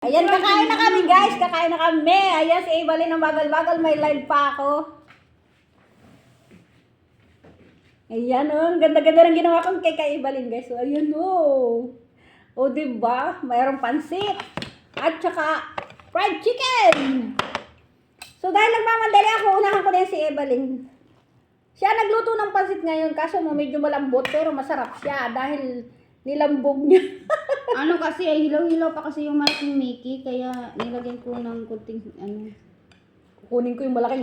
Ayan, kakain na kami guys. Kakain na kami. Ayan, si Evelyn ang bagal-bagal. May live pa ako. Ayan, oh. Ang ganda-ganda ng ginawa kong cake kay Evelyn guys. So, ayan, oh. O, diba? Mayroong pansit. At saka, fried chicken. So, dahil nagmamadali ako, unahan ko na si Evelyn. Siya nagluto ng pansit ngayon. Kaso medyo malambot. Pero masarap siya. Dahil nilambog niya. Ano kasi, hilaw-hilaw pa kasi yung malaking Mickey, kaya nilagyan ko ng kunting, Kukunin ko yung malaki.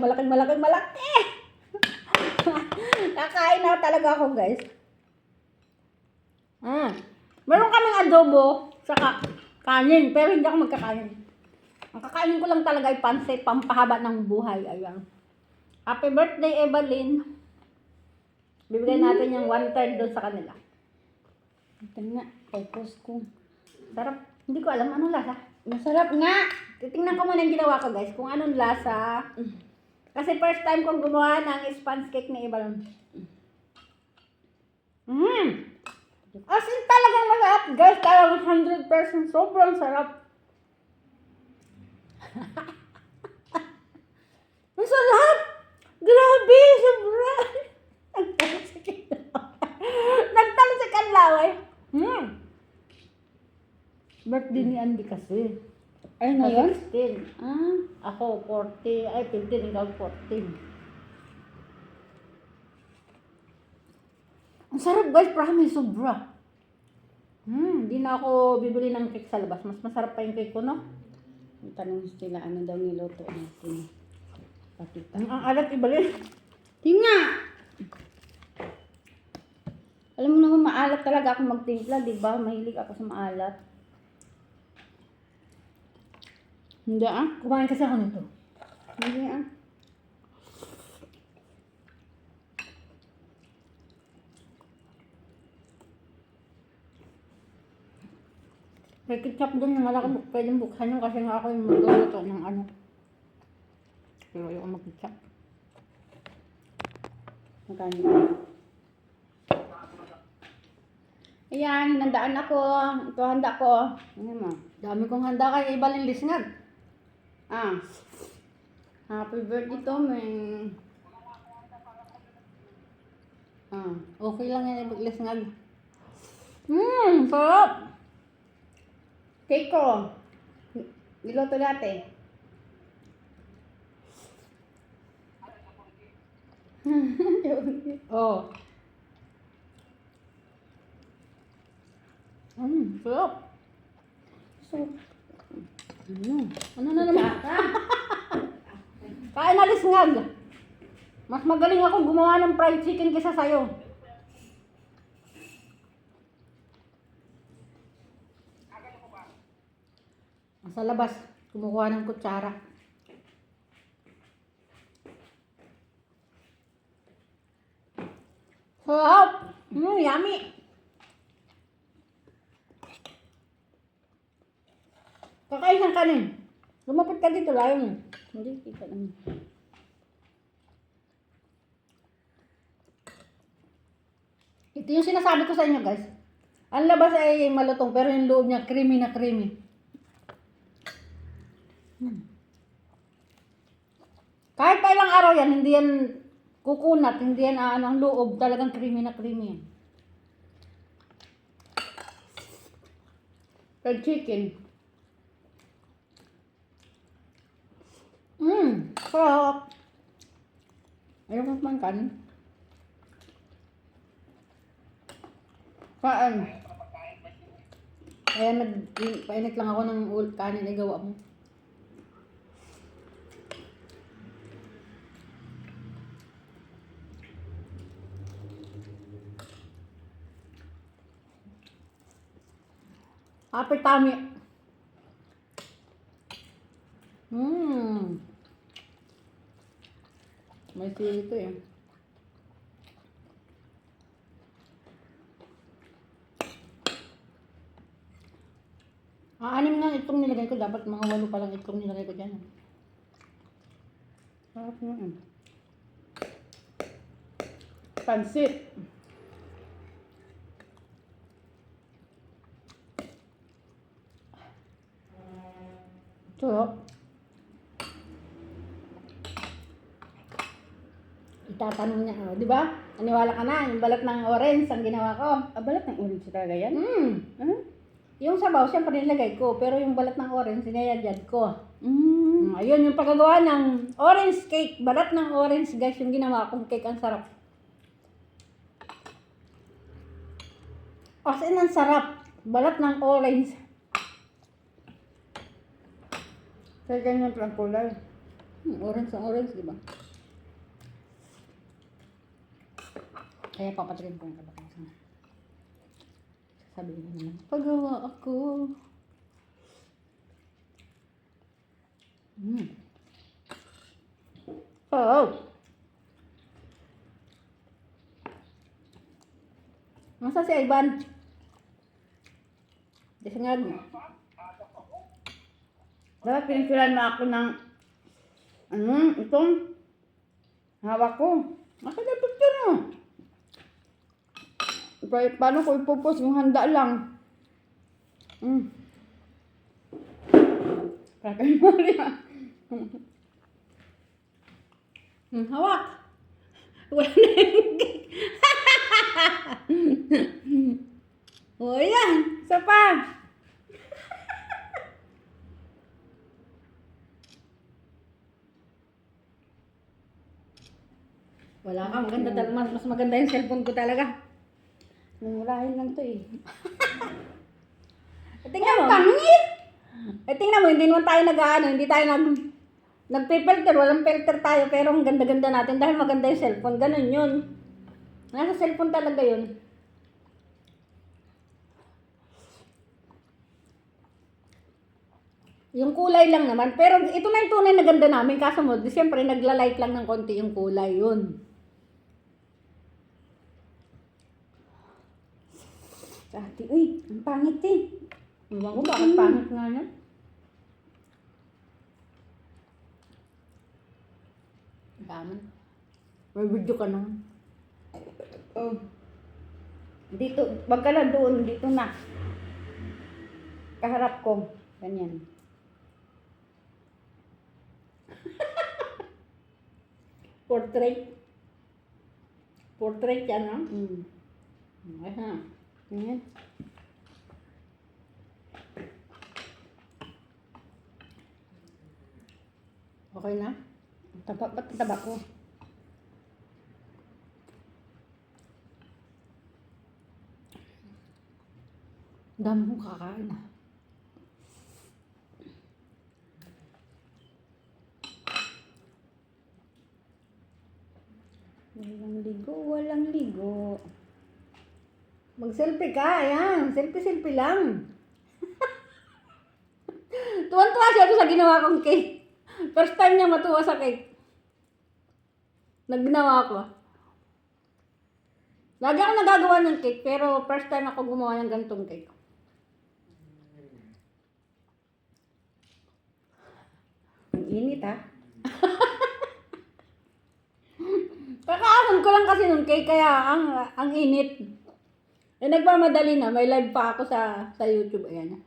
Kakain na talaga ako, guys. Meron kaming adobo, saka kanin, pero hindi ako magkakain. Ang kakainin ko lang talaga ay pansit, pampahaba ng buhay. Ayan. Happy birthday, Evelyn. Bibigay natin yung 1/3 doon sa kanila. ito nga, tapos ko. Sarap. Hindi ko alam anong lasa. Masarap nga! Titingnan ko muna yung ginawa ko, guys, kung anong lasa. Kasi first time kong gumawa ng sponge cake ni Evelyn. As in talagang masarap, guys. Talagang 100% sobrang sarap. Ang sarap! Grabe! Sobra! Nagtalsik ang laway. Birthday ni Andy kasi. Ay, na yun? 16. Ako 40. Ay, 15. Ikaw 14. Ang sarap, guys. Promise, sobra. Hindi na ako bibili ng cake sa labas. Mas masarap pa yung cake ko, no? Tanong sila, ano daw niluto natin. Pakita. Ang alat, Evelyn. Tinga! Alam mo naman, maalat talaga ako magtimpla, di ba? Mahilig ako sa maalat. Hindi Kumain kasi ako nito. Hindi May ketchup doon yung malaki. Pwedeng buksan yun kasi nga ako yung magluluto ng ano. Pero ayoko mag-ketchup. Magkano? Ayan, hinandaan ako. Ito handa ko. Ano mo? Dami kong handa kay Evelyn Lisngag. Happy birthday to me. Okay lang yan, Lisngag. Sarap! Cake ko. Niluto dati. Oh. Sarap. So, Ano na naman? Kain na, Lisngag. Mas magaling ako gumawa ng fried chicken kaysa sa'yo. Sa labas, kumukuha ng kutsara. Sarap! Yummy! Kakain ng kanin. Lumapit ka dito, layo mo. hindi kita naman. Ito yung sinasabi ko sa inyo, guys. Ang labas ay malutong, pero yung loob niya creamy na creamy. Kahit pa ilang araw yan, hindi yan kukunat, hindi yan ang loob, talagang creamy na creamy. Fried chicken. Sarap. Ayaw ko man kanin. Kain. Kaya nagpainit lang ako ng kanin ay gawa mo. Happy tummy. May sili ito eh. Anim nga itong nilagay ko. Dapat mga 8 pa lang itong nilagay ko dyan. Sarap nga eh. Pansit. So, itatanong niya, oh, di ba? Aniwala ka na, yung balat ng orange ang ginawa ko. Balat ng orange talaga yan? Hmm. Yung sabaw, siyempre nilagay ko, pero yung balat ng orange, sinayadjad ko. Ayun, yung pagkagawa ng orange cake, balat ng orange, guys, yung ginawa kong cake, ang sarap. As in, ang sarap. Balat ng orange. Kaya ganyan pala kulay. Orange ang orange, di ba? Kaya papatirin ko yung kabakasan. Sasabihin mo naman, pagawa ako. Oh! Masa si Ivan? Disangag mo. Dapat pinipilian mo ako ng itong hawak ko. Asa na picture mo? Paano ko ipopost yung handa lang? Kakay mo rin. Hawak. Wala na yung cake. O, yan. Isa pa. Wala ka. Maganda talaga. Mas maganda yung cellphone ko talaga. Mumurahin lang to eh. Tingnan mo. Pangit! Tingnan mo, hindi naman tayo hindi tayo nagpe-filter, walang filter tayo, pero ang ganda-ganda natin dahil maganda yung cellphone. Ganun yun. Nasa cellphone talaga yun. Yung kulay lang naman, pero ito na yung tunay na ganda namin, kaso mo, siyempre nagla-light lang ng konti yung kulay yun. Ate, uy, ang pangit eh. Ewan ko, bakit pangit nga yan? Daman. May video ka na. Oh. Dito, wag ka lang doon, dito na. Kaharap ko. Ganyan. Portrait. Portrait yan, ha? Okay, ha? Ganyan. Okay na? Ba't taba ko? Dami kong kakain, ha? Walang ligo, walang ligo. Mag-selfie ka, ayan. Selfie-selfie lang. Tuwan-tuwa siya doon sa ginawa kong cake. First time niya matuwa sa cake. Nagginawa ko. Lagi ako nagagawa ng cake, pero first time ako gumawa ng ganitong cake. Ang init ha. Kakaahon ko lang kasi nung cake, kaya ang init. Eh, nagmamadali na. May live pa ako sa YouTube. Ayan.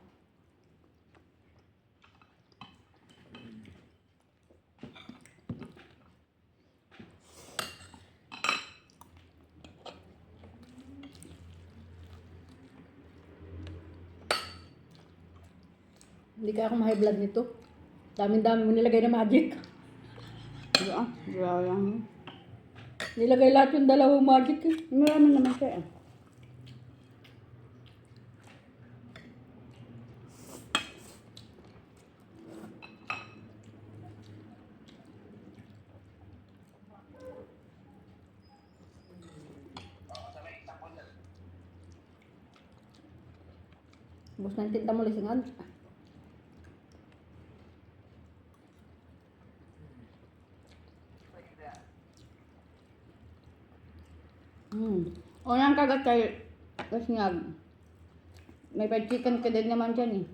Hindi kaya ako ma-high blood nito. Daming-dami mo nilagay na magic. Wala lang. Nilagay lahat yung dalawang magic eh. Marami naman siya eh. Bus na yung tinta mo lisingan. O yan kagat kay Kasngag. May fried chicken ka din naman dyan eh.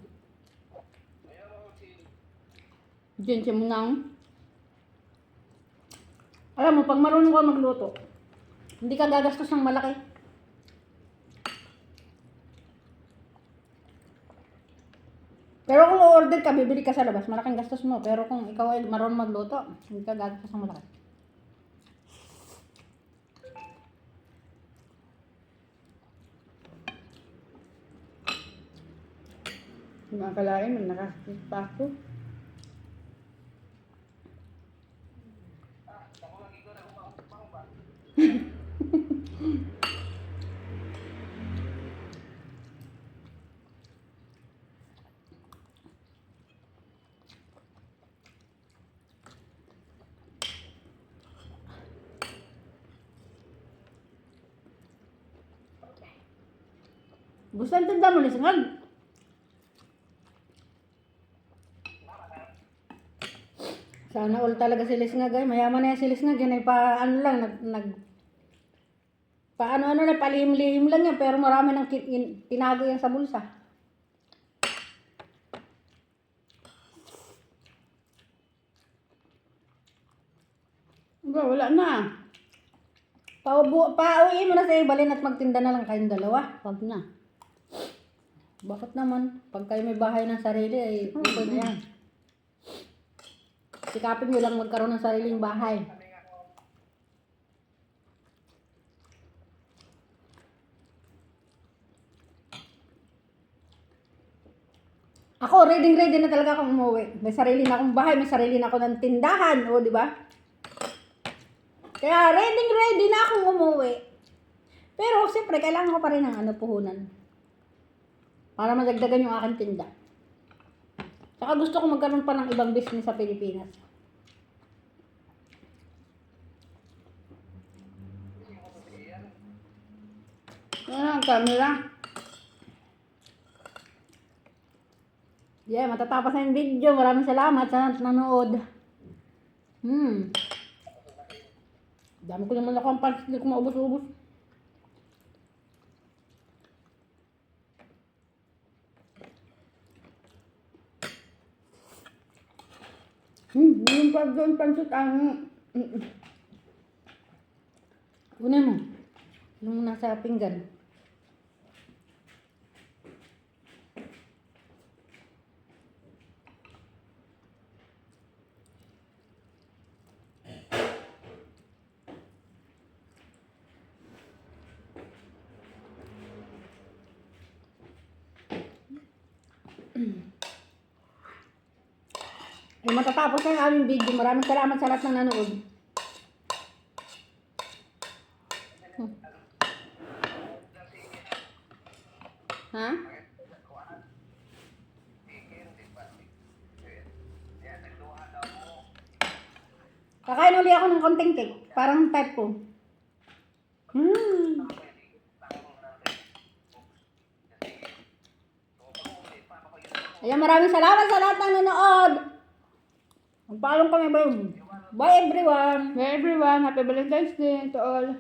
Diyan siya munang. Alam mo, pag marunong ka magluto, hindi ka gagastos ng malaki. Pero kung order ka, bibili ka sa labas, malaking gastos mo. Pero kung ikaw ay marunong magluto, hindi ka gagastos ng malaki. Hindi ko akalain, may nakakit pa ako. Gusto ang tinda mo, lisngag. Sana all talaga si Lisngag ay. Mayaman na yan si Lisngag. Yan ay paano lang, paano na, palihim-lihim lang yan. Pero marami nang tinago yan sa bulsa. Wala na. Pauwiin mo na sa Ibalin at magtinda na lang kayong dalawa. Wag na. Bakit naman? Pag kayo may bahay ng sarili ay okay na yan. Sikapin nyo lang magkaroon ng sariling bahay. Ako, ready na talaga akong umuwi. May sarili na akong bahay, may sarili na ako ng tindahan. O, di ba? Kaya ready na akong umuwi. Pero, siyempre, kailangan ko pa rin ng puhunan. Para madagdagan yung aking tinda. Saka gusto ko magkaroon pa ng ibang business sa Pilipinas. Yan ang camera. Yeah, matatapos na yung video. Maraming salamat sa nanood. Dami ko naman ako ang pansit. Hindi ko maubos-ubos. Yung pag doon pansot ang... Una mo. Yung nasa pinggan. Ay, matatapos na yung aming video. Maraming salamat sa lahat ng nanood. Ha? Kakain uli ako ng konting cake. Parang type ko. Ayan, maraming salamat sa lahat ng nanood. Magpaalam kami ba yun? Bye everyone! Hey everyone, happy Valentine's Day to all.